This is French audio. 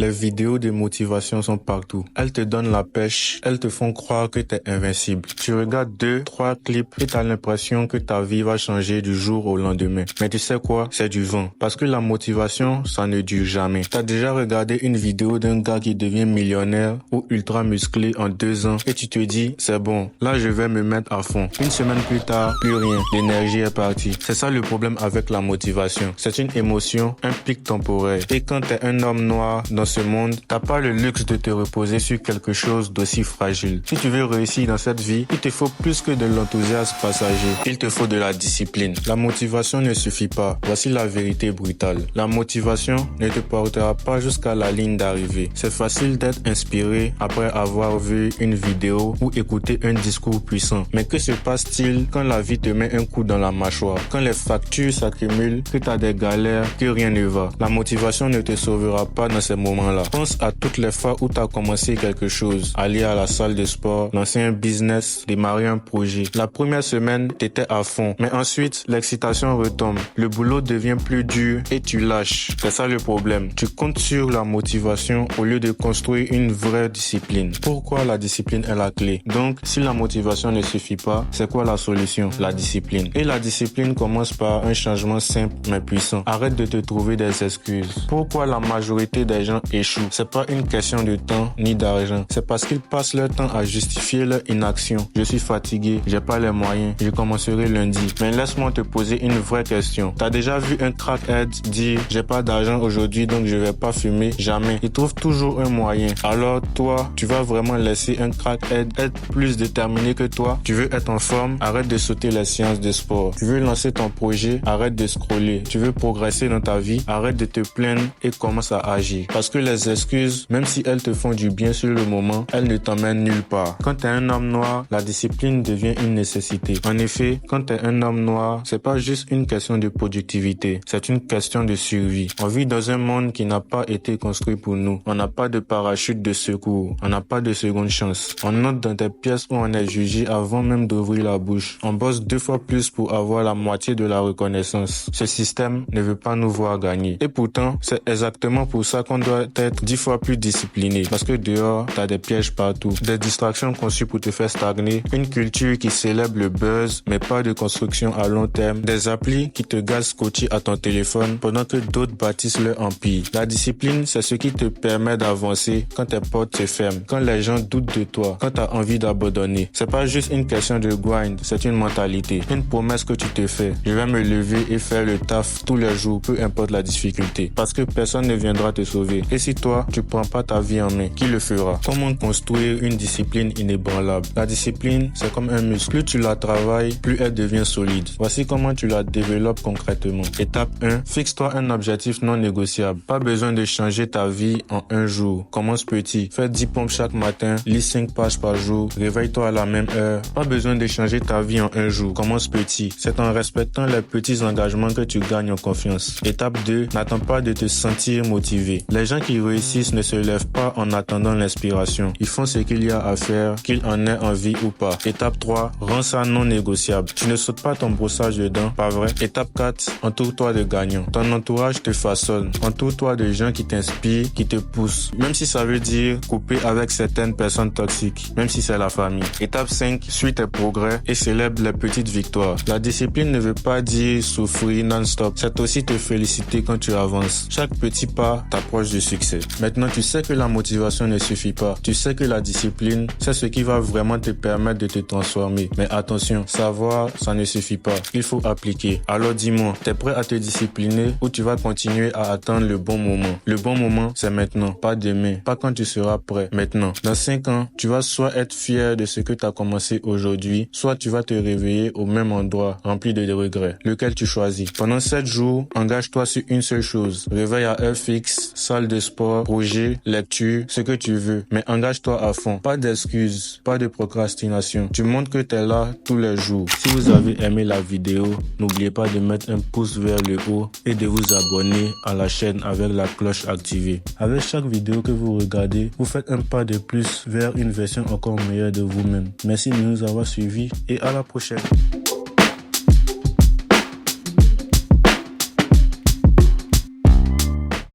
les vidéos de motivation sont partout. Elles te donnent la pêche, elles te font croire que t'es invincible. Tu regardes 2-3 clips et t'as l'impression que ta vie va changer du jour au lendemain. Mais tu sais quoi? C'est du vent. Parce que la motivation, ça ne dure jamais. T'as déjà regardé une vidéo d'un gars qui devient millionnaire ou ultra musclé en 2 ans et tu te dis, c'est bon, là je vais me mettre à fond. Une semaine plus tard, plus rien. L'énergie est partie. C'est ça le problème avec la motivation. C'est une émotion, un pic temporaire. Et quand t'es un homme noir dans ce monde, t'as pas le luxe de te reposer sur quelque chose d'aussi fragile. Si tu veux réussir dans cette vie, il te faut plus que de l'enthousiasme passager. Il te faut de la discipline. La motivation ne suffit pas. Voici la vérité brutale. La motivation ne te portera pas jusqu'à la ligne d'arrivée. C'est facile d'être inspiré après avoir vu une vidéo ou écouté un discours puissant. Mais que se passe-t-il quand la vie te met un coup dans la mâchoire? Quand les factures s'accumulent, que t'as des galères, que rien ne va. La motivation ne te sauvera pas dans ces moments-là. Pense à toutes les fois où t'as commencé quelque chose. Aller à la salle de sport, lancer un business, démarrer un projet. La première semaine, t'étais à fond. Mais ensuite, l'excitation retombe. Le boulot devient plus dur et tu lâches. C'est ça le problème. Tu comptes sur la motivation au lieu de construire une vraie discipline. Pourquoi la discipline est la clé? Donc, si la motivation ne suffit pas, c'est quoi la solution? La discipline. Et la discipline commence par un changement simple mais puissant. Arrête de te trouver des excuses. Pourquoi la majorité des gens échouent? C'est pas une question de temps ni d'argent. C'est parce qu'ils passent leur temps à justifier leur inaction. Je suis fatigué, j'ai pas les moyens, je commencerai lundi. Mais laisse-moi te poser une vraie question. T'as déjà vu un crackhead dire j'ai pas d'argent aujourd'hui donc je vais pas fumer? Jamais. Il trouve toujours un moyen. Alors toi, tu vas vraiment laisser un crackhead être plus déterminé que toi? Tu veux être en forme? Arrête de sauter les séances de sport. Tu veux lancer ton projet? Arrête de scroller. Tu veux progresser dans ta vie? Arrête de te plaindre et commence à agir. Parce que les excuses, même si elles te font du bien sur le moment, elles ne t'emmènent nulle part. Quand t'es un homme noir, la discipline devient une nécessité. En effet, quand t'es un homme noir, c'est pas juste une question de productivité, c'est une question de survie. On vit dans un monde qui n'a pas été construit pour nous. On n'a pas de parachute de secours. On n'a pas de seconde chance. On entre dans des pièces où on est jugé avant même d'ouvrir la bouche. On bosse 2 fois plus pour avoir la moitié de la reconnaissance. Ce système ne veut pas nous voir gagner. Et pourtant, c'est exactement pour ça qu'on doit être 10 fois plus discipliné. Parce que dehors, t'as des pièges partout. Des distractions conçues pour te faire stagner. Une culture qui célèbre le buzz, mais pas de construction à long terme. Des applis qui te gazent scotché à ton téléphone pendant que d'autres bâtissent leur empire. La discipline, c'est ce qui te permet d'avancer quand tes portes se ferment. Quand les gens doutent de toi. Quand t'as envie d'abandonner. C'est pas juste une question de grind, c'est une mentalité. Une promesse que tu te fais. Je vais me lever et faire le taf tous les jours, peu importe la difficulté. Parce que personne ne viendra te sauver. Et si toi, tu prends pas ta vie en main, qui le fera? Comment construire une discipline inébranlable? La discipline, c'est comme un muscle. Plus tu la travailles, plus elle devient solide. Voici comment tu la développes concrètement. Étape 1. Fixe-toi un objectif non négociable. Pas besoin de changer ta vie en un jour. Commence petit. Fais 10 pompes chaque matin. Lis 5 pages par jour. Réveille-toi à la même heure. Pas besoin de changer ta vie en un jour. Commence petit. C'est en respectant les petits engagements que tu gagnes en confiance. Étape 2. N'attends pas de te sentir motivé. Les gens qui réussissent ne se lèvent pas en attendant l'inspiration. Ils font ce qu'il y a à faire, qu'ils en aient envie ou pas. Étape 3. Rends ça non négociable. Tu ne sautes pas ton brossage de dents, pas vrai? Étape 4. Entoure-toi de gagnants. Ton entourage te façonne. Entoure-toi de gens qui t'inspirent, qui te poussent. Même si ça veut dire couper avec certaines personnes toxiques. Même si c'est la famille. Étape 5. Suis tes progrès et célèbre les petites victoires. La discipline ne veut pas dire souffrir non-stop. C'est aussi te féliciter quand tu avances. Chaque petit pas t'approche du succès. Maintenant, tu sais que la motivation ne suffit pas. Tu sais que la discipline, c'est ce qui va vraiment te permettre de te transformer. Mais attention, savoir, ça ne suffit pas. Il faut appliquer. Alors dis-moi, t'es prêt à te discipliner ou tu vas continuer à attendre le bon moment? Le bon moment, c'est maintenant, pas demain, pas quand tu seras prêt. Maintenant, dans 5 ans, tu vas soit être fier de ce que tu as commencé aujourd'hui, soit tu vas te réveiller au même endroit, rempli de regrets. Lequel tu choisis? Pendant 7 jours, engage-toi sur une seule chose. Réveil à heure fixe, salle de sport, projet, lecture, ce que tu veux. Mais engage-toi à fond. Pas d'excuses, pas de procrastination. Tu montres que tu es là tous les jours. Si vous avez aimé la vidéo, n'oubliez pas de mettre un pouce vers le haut et de vous abonner à la chaîne avec la cloche activée. Avec chaque vidéo que vous regardez, vous faites un pas de plus vers une version encore meilleure de vous-même. Merci de nous avoir suivis et à la prochaine.